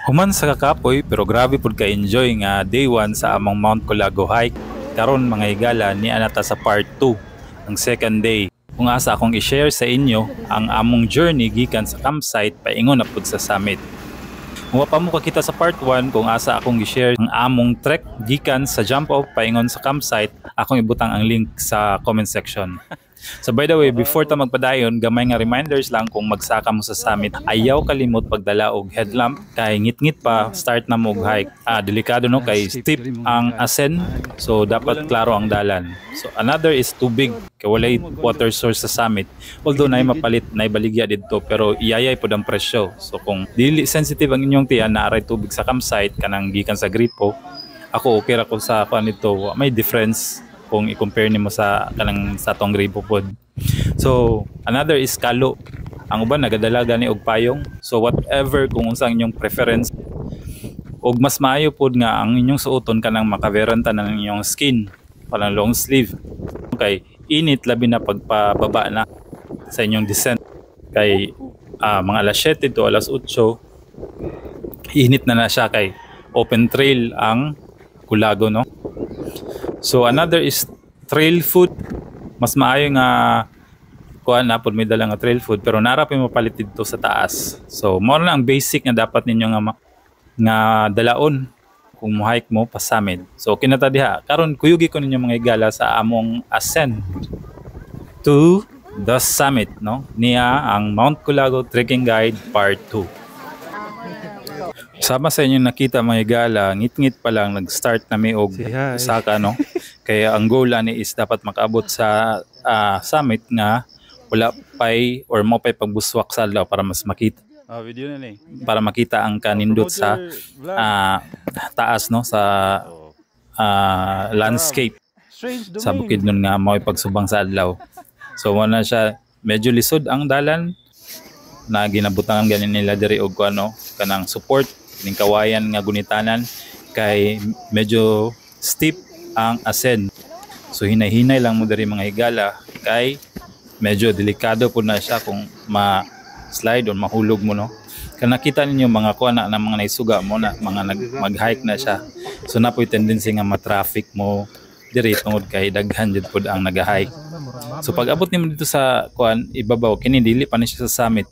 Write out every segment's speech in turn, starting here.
Human sa kakapoy pero grabe pud ka enjoy nga day 1 sa among Mount Colago hike. Karon mga higala ni anata sa part 2, ang second day. Kung asa akong i-share sa inyo ang among journey gikan sa campsite paingon na pud sa summit. Kung pa mo kakita sa part 1 kung asa akong i-share ang among trek gikan sa jump off paingon sa campsite, akong ibutang ang link sa comment section. So by the way, before ta magpadayon, gamay nga reminders lang kung magsaka mo sa summit, ayaw kalimot pagdala og headlamp kay ngit-ngit pa start na mo og hike. Delikado no kay steep ang ascent, so dapat klaro ang dalan. So another is tubig kay walay water source sa summit. Although nay mapalit, nay baligya didto pero iyayay pud ang presyo. So kung dili sensitive ang inyong tiyan na aray tubig sa campsite kanang gikan sa gripo, ako okay ra ko sa kuan nito, may difference kung i-compare nimo sa kanang sa tong gripo pod. So another is kalo. Ang uban nagadala gani og payong. So whatever kung unsang inyong preference, og mas maayo pod nga ang inyong suoton kanang makaveran tanan ng inyong skin, kanang long sleeve. Kay init labi na pagpababa na sa inyong descent. Kay mga alas 7 to alas 8 init na siya kay open trail ang Colago, no? So another is trail food. Mas maayo nga kuan na pud may dala nga trail food pero narap yung mapalit dito sa taas. So mo na ang basic nga dapat ninyo nga dalaon kung mo-hike mo pa summit. So kinata diha karon kuyugi ko ninyo mga higala sa among ascent to the summit, no? Niya ang Mount Colago Trekking Guide Part 2. Sama sa inyong nakita mga higala, ngit-ngit pa lang nag-start na may og saka, no? Kaya ang goal ani is dapat makaabot sa summit nga wala pay or mo pay pagbuswak sa adlaw para mas makita. Video na ni. Para makita ang kanindot sa taas, no, sa landscape sa bukid nun nga mao pagsubang sa adlaw. So wala siya, medyo lisod ang dalan na ginabutangan ganin nila diri og ano kanang support ning kawayan nga gunitanan kay medyo steep ang ascent. So hinay-hinay lang mo diri mga higala kay medyo delikado po na siya kung ma-slide o mahulog mo, no. Kaya nakita ninyo mga kuha na mga naisuga mo na mga mag-hike na siya. So na po yung tendency nga ma-traffic mo diri tungod kay daghan jud pud ang nag-hike. So pag abot nimo dito sa kuan ibabaw kini dili pa ni siya sa summit.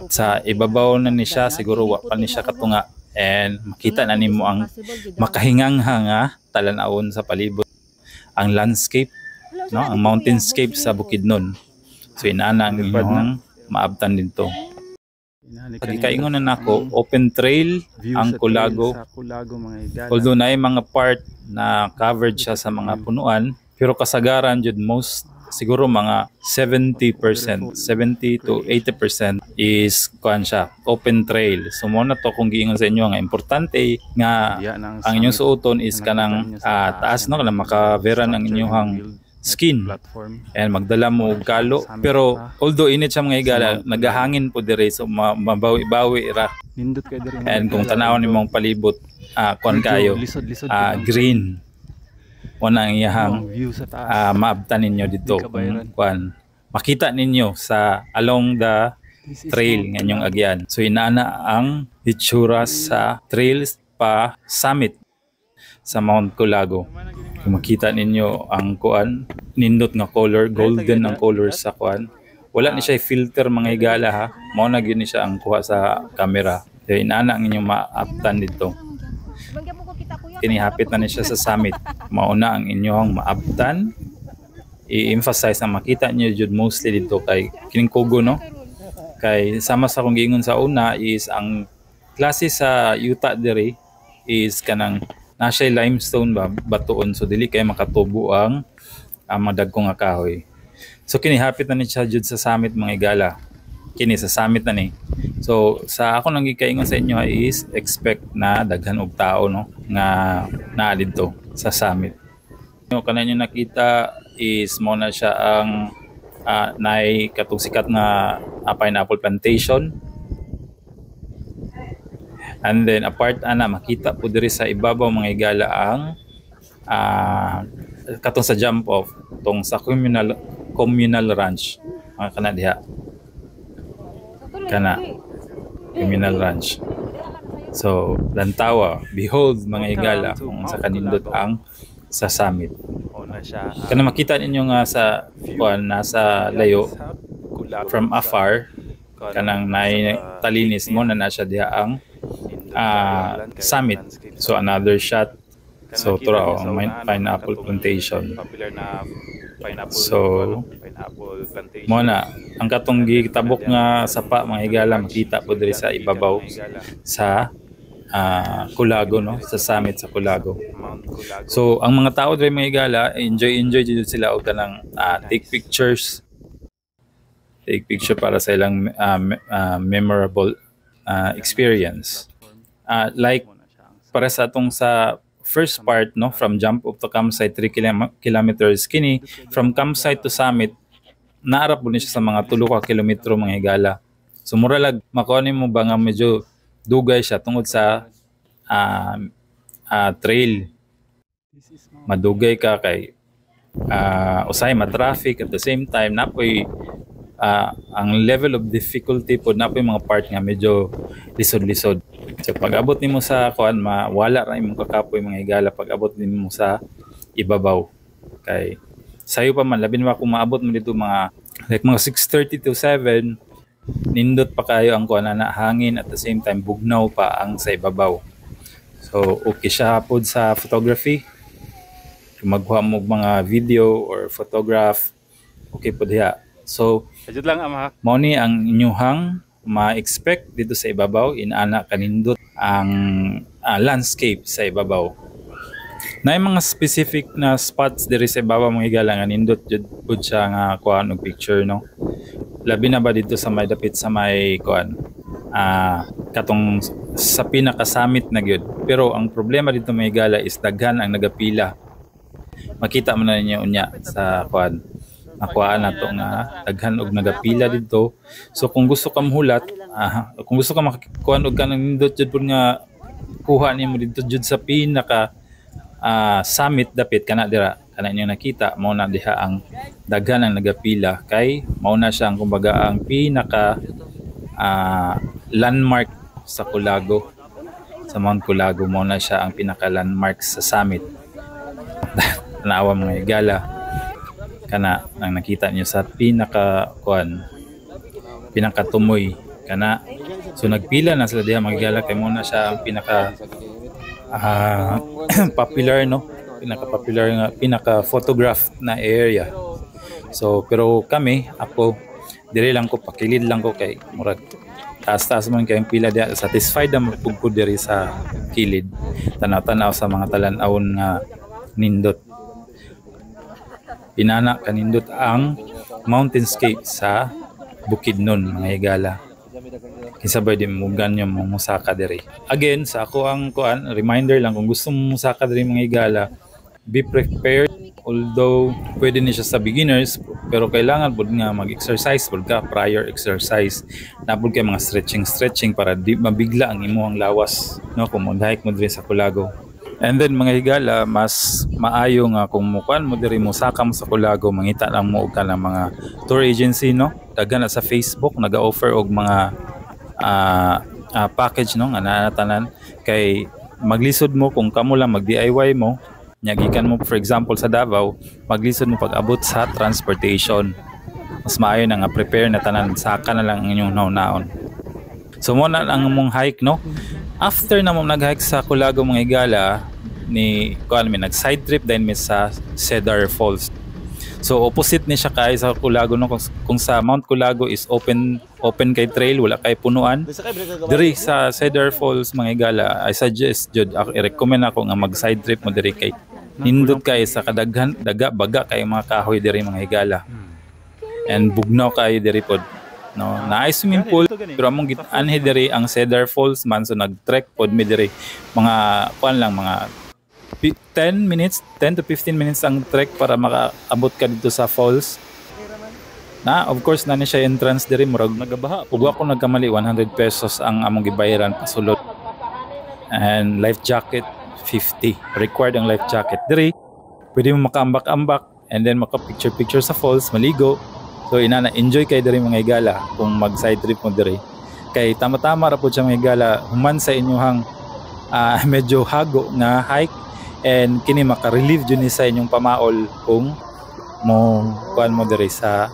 Sa ibabaw na ni siya siguro wa pa ni siya katunga and makita na nimo ang makahinganghang nga talan-awon sa palibot, ang landscape, no, ang mountainscape sa Bukidnon. So inaana ang inyong maabtan dito. Pagkaingon na nako, open trail ang Colago. Although na mga part na covered siya sa mga punuan, pero kasagaran jud most siguro mga 70%, 70 to 80% is kuan siya, open trail. So mo na to kung giingon sa inyo nga importante nga ang inyong suoton is kanang taas, no, kanang makaveran ang inyong skin and magdala mo og kalo. Pero although init siya mga higala, nagahangin po dire so mabawi-bawi ra. And kung tanawon nimong palibot kuan kayo green wala ang iyahang maabtan ninyo dito kuan makita ninyo sa along the trail nga inyong agyan. So inaana ang itsura sa trails pa summit sa Mount Colago. Kung makita ninyo ang kuan nindot nga color, golden ang color sa kuan, wala ni siya filter mga higala ha, mao na gyud ni siya ang kuha sa camera. So inaana ang inyong maabtan dito. Kinihapit na siya sa summit. Mauna ang inyong maabtan. I-emphasize na makita niyo jud mostly dito kay kining kugo, no? Kay sama sa kung giingon sa una is ang klase sa yuta diri is kanang nasa limestone ba batuon, so dili kay makatubo ang madagkong nga kahoy. So kinihapit na ni siya jud sa summit mga higala. Kini sa summit na ni. So sa ako nang gikaingon sa inyo is expect na daghan og tao, no, nga naa didto sa summit. Yung kanang nakita is mo na siya ang nay katong sikat nga pineapple plantation. And then apart ana makita po diri sa ibabaw mga higala ang katong sa jump off tong sa communal ranch mga kana diha kana communal ranch. So lantawa, behold mga higala kung sa kanindot ang sa summit. Kana makita ninyo nga sa nasa layo from afar kanang talinis mo na nasa diha ang summit. So another shot. So tura ang pineapple plantation. So mo na ang katong gitabok nga sapa mga higala makita po diri sa ibabaw sa Culago, no, sa summit sa Culago. So ang mga tao diri mga higala enjoy jud sila og kanang take picture para sa ilang memorable experience. Like para sa atong sa first part, no, from jump up to campsite 3 kilometers kini from campsite to summit naarap po siya sa mga 3 ka kilometro mga higala. So mura lag makuha mo ba nga medyo dugay siya tungod sa trail. Madugay ka kay usay ma-traffic at the same time napoy ang level of difficulty po napoy mga part nga medyo lisod-lisod. So pag abot nimo sa kuan mawala ra imong kakapoy mga higala pag abot nimo sa ibabaw. Kay sayo pa man labin kung maabot mo dito mga 6:30 to 7 nindot pa kayo ang kuan na hangin at the same time bugnaw pa ang sa ibabaw. So okay siya pod sa photography. Kung magkuha mo mga video or photograph okay pod diha. So ajud lang ama. Mao ni ang inyuhang ma-expect dito sa ibabaw inana kanindot ang landscape sa ibabaw. Na mga specific na spots diri sa ibabaw mga higala nga nindot jud pud siya nga kuan og picture, no. Labi na ba dito sa may dapit sa may kuan katong sa pinaka-summit na gyud. Pero ang problema dito mga higala is daghan ang nagapila. Makita mo na ninyo unya sa kuan nakuhaan na ito nga daghan og nagapila dito. So kung gusto ka mahulat, kung gusto ka makakuhaan og kanang nindot jud pud nga kuha nimo dito jud sa pinaka summit dapit kana dira kana inyo nakita mao na diha ang daghan ang nagapila kay mao na siya ang kumbaga ang pinaka landmark sa Culago. Sa Mount Culago mao na siya ang pinaka landmark sa summit. Tanawa mga higala kana ang nakita niyo sa pinaka tumoy kana. So nagpila na sila diha mga higala kay mo na siya ang pinaka popular, no, pinaka photograph na area. So pero ako dire lang ko pakilid lang ko kay murag taas man kay ang pila diha, satisfied na magpugpud diri sa kilid tanaw-tanaw sa mga talan-awon nga nindot. Inana kanindot ang mountainscape sa Bukidnon mga higala. Kisabay din mo ganyo mo musaka diri. Again sa ako ang reminder lang kung gusto mo musaka diri mga higala, be prepared. Although pwede ni siya sa beginners pero kailangan pud nga mag-exercise pud ka, prior exercise. Napud kay mga stretching para di mabigla ang imong lawas, no, kung mag-hike mo diri sa Culago. And then mga higala, mas maayo nga kung mukuan mo diri mo saka mo sa Culago, mangita lang mo og kanang mga tour agency, no. Daghan na sa Facebook naga-offer og mga package, no, nga nanatanan kay maglisod mo kung kamo lang mag-DIY mo. Nya gikan mo for example sa Davao, maglisod mo pag abot sa transportation. Mas maayo na nga prepare na tanan saka na lang ang inyong naon. So mo na ang mong hike, no. After na mo nag-hike sa Culago mga higala, nag side trip din mi sa Cedar Falls. So opposite ni siya kay sa Culago, no. Kung sa Mount Culago is open kay trail, wala kay punuan. Diri sa Cedar Falls mga higala, I suggest jud i-recommend ako nga mag side trip mo diri kay nindot kay sa kadaghan baga kay mga kahoy diri mga higala. And bugnaw kay diri pod, no. Naay swimming pool pero among gitanhi diri ang Cedar Falls man, so nag-trek pod mi diri mga mga 10 to 15 minutes ang trek para makaabot ka dito sa falls. Of course na siya entrance diri murag nagabaha. Ug ako nagkamali 100 pesos ang among gibayaran pasulod. And life jacket 50. Required ang life jacket diri. Pwede mo makaambak-ambak and then maka-picture sa falls, maligo. So inana enjoy kay diri mga higala kung mag side trip mo diri. Kay tama-tama ra pud siya mga higala human sa inyong medyo hago nga hike, and kini maka-relieve jud ni sa inyong pamaol kung mo kuan mo diri sa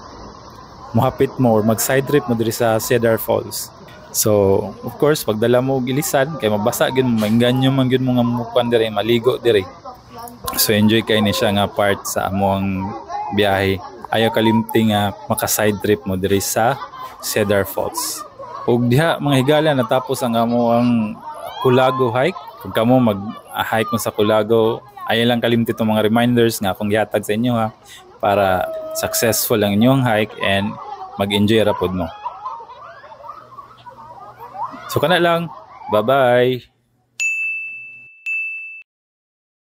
mohapit mo or mag side trip mo diri sa Cedar Falls. So of course pagdala mo og ilisan kay mabasa gyud mo, mainganyo man gyud mo nga mukuan diri, maligo diri. So enjoy kay ni siya nga part sa among biyahe. Ayaw kalimti nga maka side trip mo diri sa Cedar Falls. Ug diha mga higala natapos ang among Culago hike. Kung kamo mag-hike mo sa Culago, ayaw lang kalimti itong mga reminders nga akong gihatag sa inyo ha, para successful ang inyong hike and mag-enjoy ra pod mo. So kana lang. Bye-bye.